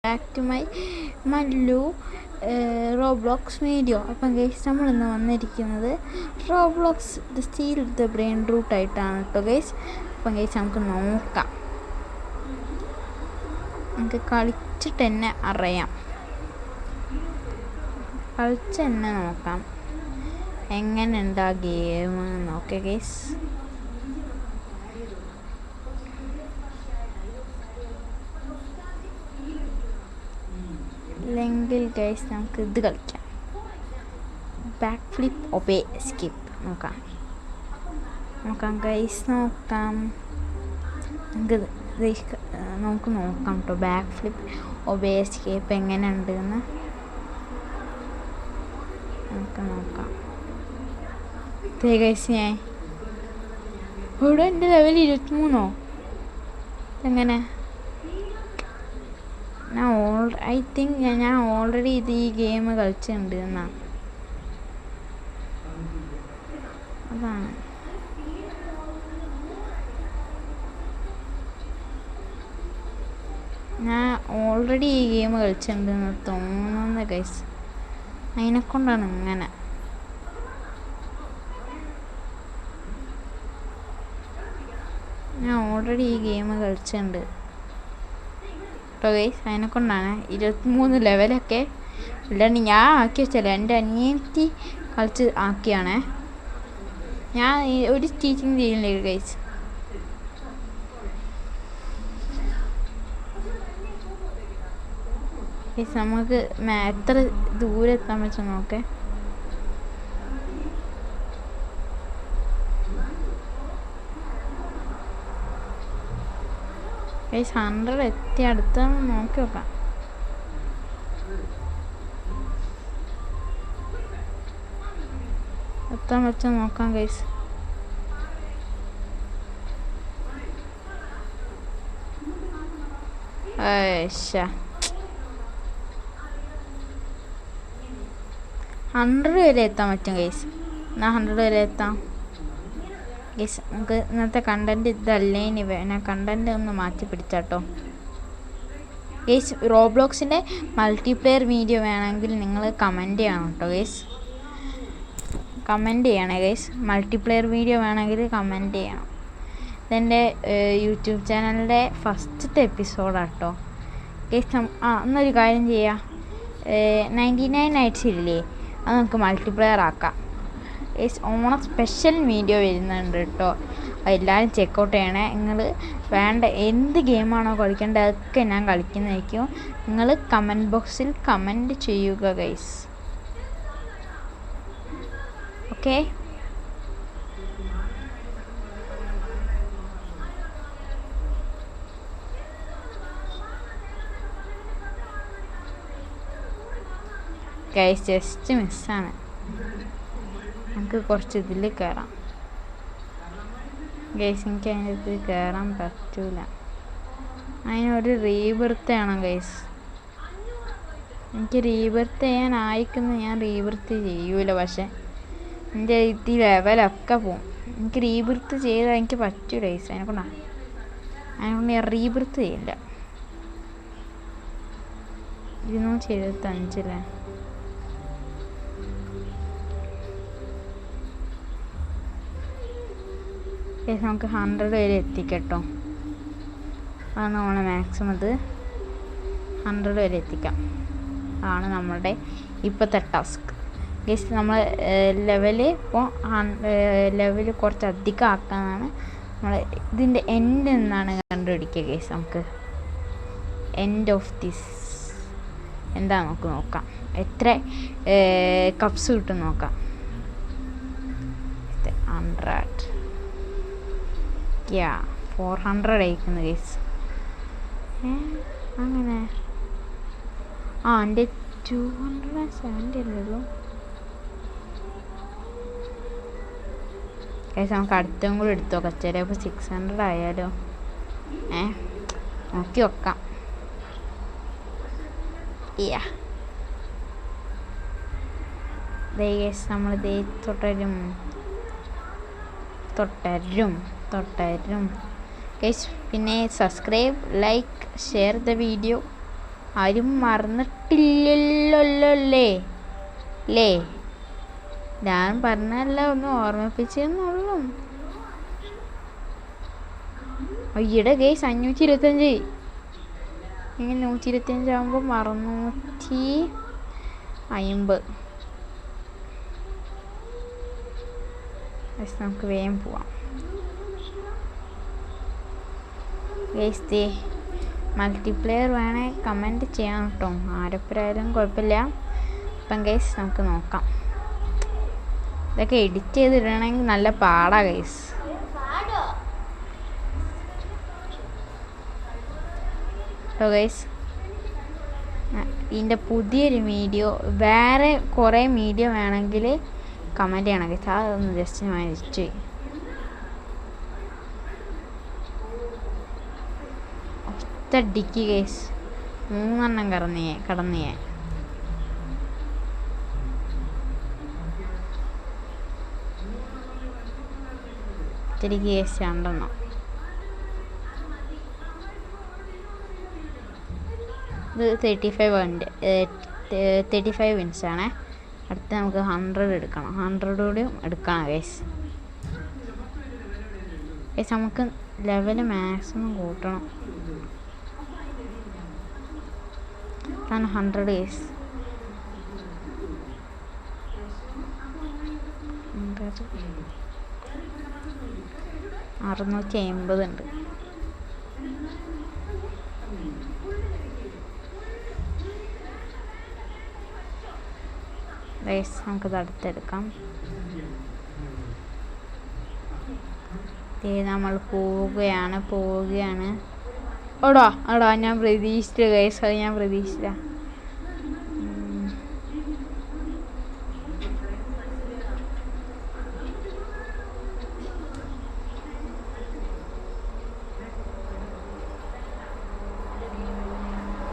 Back to my Mallu Roblox video. അപ്പം guys നമ്മളിന്ന് വന്നിരിക്കുന്നത് Roblox the steal the brain root ആയിട്ടാണ് കേട്ടോ ഗൈസ്. അപ്പം ഗൈസ് നമുക്ക് നോക്കാം, നമുക്ക് കളിച്ചിട്ട് തന്നെ അറിയാം, കളിച്ച് തന്നെ നോക്കാം എങ്ങനെയുണ്ട് ആ ഗെയിം നോക്കേ ഗൈസ്. അല്ലെങ്കിൽ ഗൈസ് നമുക്ക് ഇത് കളിക്കാം, ബാക്ക് ഫ്ലിപ്പ് ഒബേ സ്കിപ്പ് നോക്കാം ഗൈസ്. നമുക്ക് നോക്കാം കേട്ടോ, ബാക്ക് ഫ്ലിപ്പ് ഒബേ സ്കിപ്പ് എങ്ങനെ ഉണ്ടെന്ന് നമുക്ക് നോക്കാം. ഗൈസ് ഞാൻ ഇവിടെ എൻ്റെ ലെവൽ 23 എങ്ങനെ ഐ തിങ്ക് ഞാൻ ഓൾറെഡി ഈ ഗെയിം കളിച്ചിട്ടുണ്ട് എന്നാ, അതാണ്. ഞാൻ ഓൾറെഡി ഈ ഗെയിം കളിച്ചിട്ടുണ്ടെന്ന് തോന്നുന്നു ഗൈസ്, അതിനെക്കൊണ്ടാണ് ഇങ്ങനെ. ഞാൻ ഓൾറെഡി ഈ ഗെയിം കളിച്ചിട്ടുണ്ട് കേട്ടോ ഗൈസ്, അതിനെക്കൊണ്ടാണ് 23 ലെവലൊക്കെ. അല്ലാണ്ട് ഞാൻ ആക്കി വെച്ചല്ല, എൻ്റെ അനിയത്തി കളിച്ച് ആക്കിയാണേ. ഞാൻ ഒരു ടീച്ചിങ് ചെയ്യുന്നില്ല ഗൈസ്. ഗൈസ് നമുക്ക് എത്ര ദൂരെ എത്താൻ പറ്റും നോക്കേ. ഗൈസ് 100 എത്തി, അടുത്താണ് നോക്കി നോക്കാം. എത്താൻ പറ്റും നോക്കാം ഗൈസ്. ഏശാ 100 വരെ എത്താൻ പറ്റും ഗൈസ്. എന്നാൽ 100 വരെ എത്താം ഗൈസ്. നമുക്ക് ഇന്നത്തെ കണ്ടൻറ്റ് ഇതല്ലേ, ഇനി ഞാൻ കണ്ടൻറ്റ് ഒന്ന് മാറ്റി പിടിച്ചാട്ടോ ഗൈസ്. റോബ്ലോക്സിൻ്റെ മൾട്ടിപ്ലെയർ വീഡിയോ വേണമെങ്കിൽ നിങ്ങൾ കമൻറ്റ് ചെയ്യണം കേട്ടോ ഗൈസ്, കമൻറ്റ് ചെയ്യണേ ഗൈസ്. മൾട്ടിപ്ലെയർ വീഡിയോ വേണമെങ്കിൽ കമൻറ്റ് ചെയ്യണം. ഇതെൻ്റെ യൂട്യൂബ് ചാനലിൻ്റെ ഫസ്റ്റത്തെ എപ്പിസോഡാട്ടോ ഗൈസ്. എന്നൊരു കാര്യം ചെയ്യാം, 99 നൈറ്റ്സ് ഇല്ലേ, അത് നമുക്ക് മൾട്ടിപ്ലെയർ ആക്കാം ഗൈസ്. ഓണം സ്പെഷ്യൽ വീഡിയോ വരുന്നുണ്ട് കേട്ടോ, എല്ലാവരും ചെക്കൗട്ട് ചെയ്യണേ. നിങ്ങൾ വേണ്ട എന്ത് ഗെയിമാണോ കളിക്കേണ്ടത് അതൊക്കെ ഞാൻ കളിക്കുന്നതായിരിക്കും. നിങ്ങൾ കമൻറ്റ് ബോക്സിൽ കമൻറ്റ് ചെയ്യുക ഗൈസ്, ഓക്കെ. ഗൈസ് ജസ്റ്റ് മിസ്സാണ്, നമുക്ക് കുറച്ച് ഇതിൽ കയറാം ഗൈസ്. എനിക്ക് അതിൻ്റെ ഇതിൽ കയറാൻ പറ്റൂല, അതിനൊരു റീബർത്ത് ചെയ്യണം ഗൈസ്. എനിക്ക് റീബർത്ത് ചെയ്യാൻ അയക്കുന്നു, ഞാൻ റീബർത്ത് ചെയ്യൂല. പക്ഷെ എൻ്റെ ഈ ലെവലൊക്കെ പോവും. എനിക്ക് റീബർത്ത് ചെയ്താൽ എനിക്ക് പറ്റൂല ഗൈസ്, അതിനെക്കൊണ്ട് ഞാൻ റീബർത്ത് ചെയ്യില്ല. 275 നമുക്ക് 100 വരെ എത്തിക്കട്ടോ, അതാണ് നമ്മളെ മാക്സിമം. ഇത് 100 വരെ എത്തിക്കാം, ആണ് നമ്മളുടെ ഇപ്പോഴത്തെ ടാസ്ക് ഗൈസ്. നമ്മൾ ലെവല് കുറച്ച് അധികം ആക്കാനാണ് നമ്മൾ. ഇതിൻ്റെ എൻഡ് എന്നാണ് കണ്ടുപിടിക്കുക ഗൈസ്. നമുക്ക് എൻഡ് ഓഫ് ദിസ് എന്താ നമുക്ക് നോക്കാം, എത്ര കപ്സ് കിട്ടും നോക്കാം. 100 400 അയക്കുന്നു ഗൈസ്. അങ്ങനെ എൻ്റെ 270 അല്ലല്ലോ ഗൈസ്. നമുക്ക് അടുത്തും കൂടി എടുത്തു നോക്കാം, ചിലപ്പോൾ 600 ആയാലോ. നോക്കി വെക്കാം. ഗൈസ് നമ്മൾ തുടരും ഗൈസ്. പിന്നെ subscribe, like, share the video. ആരും മറന്നിട്ടില്ലല്ലോ അല്ലേ? ഞാൻ പറഞ്ഞല്ല, ഒന്ന് ഓർമ്മിപ്പിച്ചെന്നുള്ളൂ. ഈയിടെ ഗൈസ് 525. ഇങ്ങനെ 125 ആകുമ്പോൾ 650. നമുക്ക് വേഗം പോവാം ഗൈസ്. മൾട്ടിപ്ലെയർ വേണേ കമൻറ്റ് ചെയ്യാം കേട്ടോ, ആരപ്പരായാലും കുഴപ്പമില്ല. അപ്പം ഗൈസ് നമുക്ക് നോക്കാം. ഇതൊക്കെ എഡിറ്റ് ചെയ്തിടണമെങ്കിൽ നല്ല പാടാ ഗൈസ്. ഗൈസ് ഇതിൻ്റെ പുതിയൊരു വീഡിയോ, വേറെ കുറേ വീഡിയോ വേണമെങ്കിൽ കമൻറ്റ് ചെയ്യണം ഗൈസ്. അതൊന്ന് ജസ്റ്റ് മരിച്ചു. ഒറ്റടിക്ക് ഗൈസ് 3 എണ്ണം കടന്നു ഞാൻ. ഒറ്റടിക്ക് ഗൈസ് 2 എണ്ണം. ഇത് 35 വിൻസ് ആണേ. അടുത്ത് നമുക്ക് 100 എടുക്കണം. 100 കൂടിയും എടുക്കണം ഗൈസ്. നമുക്ക് ലെവല് മാക്സിമം കൂട്ടണം. 100 ഗൈസ്. 650 ഉണ്ട്. ഗൈസ് നമുക്കത് അടുത്തെടുക്കാം. നമ്മൾ പോവുകയാണ്. ഓടാ ഞാൻ പ്രതീക്ഷിച്ചു ഗൈസ്, അത് ഞാൻ പ്രതീക്ഷിച്ചില്ല.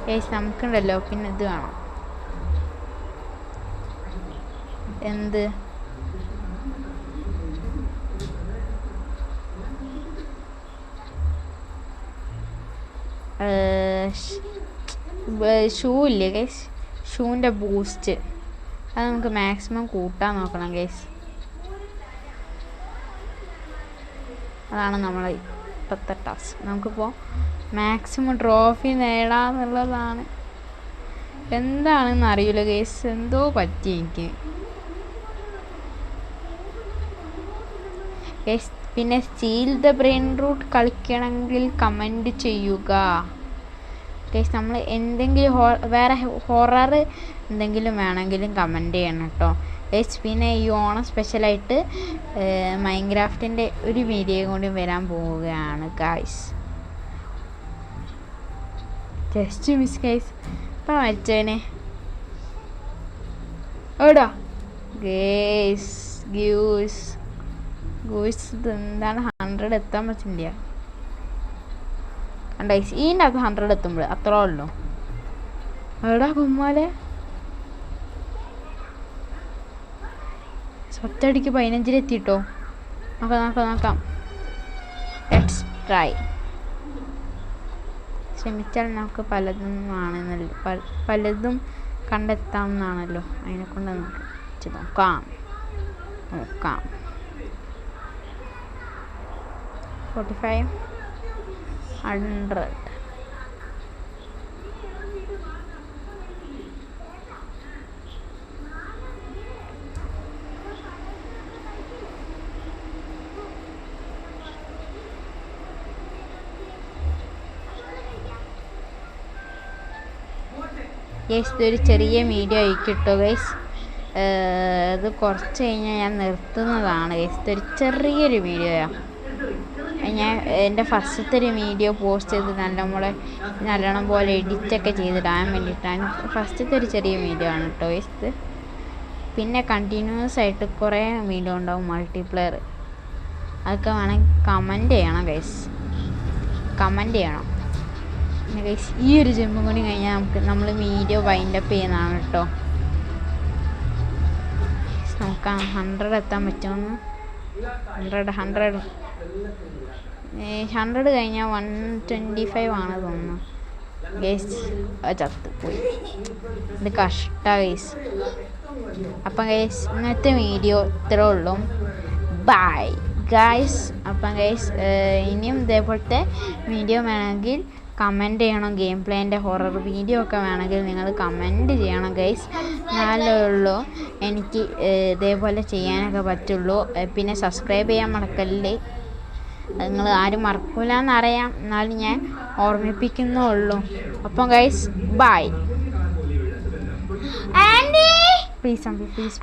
ഗൈസ് നമുക്കുണ്ടല്ലോ പിന്നെ ഇത് വേണം. എന്ത് ഷൂ ഇല്ലേ ഗൈസ്, ഷൂവിൻ്റെ ബൂസ്റ്റ് അത് നമുക്ക് മാക്സിമം കൂട്ടാൻ നോക്കണം ഗൈസ്. അതാണ് നമ്മളെ ഇപ്പോഴത്തെ ടാസ്ക്. നമുക്കിപ്പോൾ മാക്സിമം ട്രോഫി നേടാന്നുള്ളതാണ്. എന്താണെന്ന് അറിയില്ല ഗൈസ്, എന്തോ പറ്റി എനിക്ക് ഗൈസ്. പിന്നെ സ്റ്റീൽ ദ ബ്രെയിൻ റൂട്ട് കളിക്കണമെങ്കിൽ കമൻറ്റ് ചെയ്യുക ഗൈസ്. നമ്മൾ എന്തെങ്കിലും വേറെ ഹൊറർ എന്തെങ്കിലും വേണമെങ്കിലും കമൻറ്റ് ചെയ്യണം കേട്ടോ ഗൈസ്. പിന്നെ ഈ ഓണം സ്പെഷ്യലായിട്ട് മൈൻക്രാഫ്റ്റിൻ്റെ ഒരു വീഡിയോ കൂടി വരാൻ പോവുകയാണ് ഗൈസ്. Just miss guys. ഇപ്പം മരിച്ചവനെ ഓടാ ഗേസ് ഗ്യൂസ് എന്താണ് 100 എത്താൻ പറ്റില്ല ഗൈസ്. ഇതിൻ്റെ അകത്ത് 100 എത്തുമ്പോൾ അത്രേ ഉള്ളൂ. എടാ കുമ്മാലെ ഒറ്റയടിക്ക് 15 എത്തിട്ടോ. നോക്കാം. Let's try. ശ്രമിച്ചാൽ നമുക്ക് പലതും കണ്ടെത്താമെന്നാണല്ലോ. അതിനെക്കൊണ്ട് നമുക്ക് നോക്കാം. 45 100. ഗൈസ് ഇതൊരു ചെറിയ വീഡിയോ ആയിക്കിട്ടോ ഗൈസ്. ഇത് കുറച്ച് കഴിഞ്ഞാൽ ഞാൻ നിർത്തുന്നതാണ് ഗൈസ്. ഇതൊരു ചെറിയൊരു വീഡിയോയാണ്. ഞാൻ എൻ്റെ ഫസ്റ്റത്തെ ഒരു വീഡിയോ പോസ്റ്റ് ചെയ്ത് നല്ലോണം പോലെ എഡിറ്റൊക്കെ ചെയ്തിടാൻ വേണ്ടിയിട്ടാണ്. ഫസ്റ്റത്തെ ഒരു ചെറിയ വീഡിയോ ആണ് കേട്ടോ ഗൈസ് ഇത്. പിന്നെ കണ്ടിന്യൂസ് ആയിട്ട് കുറേ വീഡിയോ ഉണ്ടാവും മൾട്ടിപ്ലെയർ. അതൊക്കെ വേണമെങ്കിൽ കമൻറ്റ് ചെയ്യണം ഗൈസ്. പിന്നെ ഗൈസ് ഈ ഒരു ജമ്പും കൂടി കഴിഞ്ഞാൽ നമ്മൾ വീഡിയോ വൈൻഡപ്പ് ചെയ്യുന്നതാണ് കേട്ടോ. നമുക്ക് 100 എത്താൻ പറ്റുമെന്ന്. 100 കഴിഞ്ഞാൽ 125 ആണ് തോന്നുന്നു. ഗൈസ് ചത്തുപോയി. ഇത് കഷ്ട ഗൈസ്. അപ്പം ഗൈസ് ഇന്നത്തെ വീഡിയോ ഇത്രേ ഉള്ളൂ. Bye guys. അപ്പം ഗൈസ് ഇനിയും ഇതേപോലത്തെ വീഡിയോ വേണമെങ്കിൽ കമൻറ്റ് ചെയ്യണം. ഗെയിം പ്ലേൻ്റെ ഹൊറർ വീഡിയോ ഒക്കെ വേണമെങ്കിൽ നിങ്ങൾ കമൻറ്റ് ചെയ്യണം ഗൈസ്. എന്നാലേ ഉള്ളൂ എനിക്ക് ഇതേപോലെ ചെയ്യാനൊക്കെ പറ്റുള്ളൂ. പിന്നെ സബ്സ്ക്രൈബ് ചെയ്യാൻ മറക്കല്ലേ. നിങ്ങൾ ആരും മറക്കൂല എന്നറിയാം, എന്നാലും ഞാൻ ഓർമ്മിപ്പിക്കുന്നുള്ളൂ. അപ്പം ഗൈസ് ബൈ. Please please.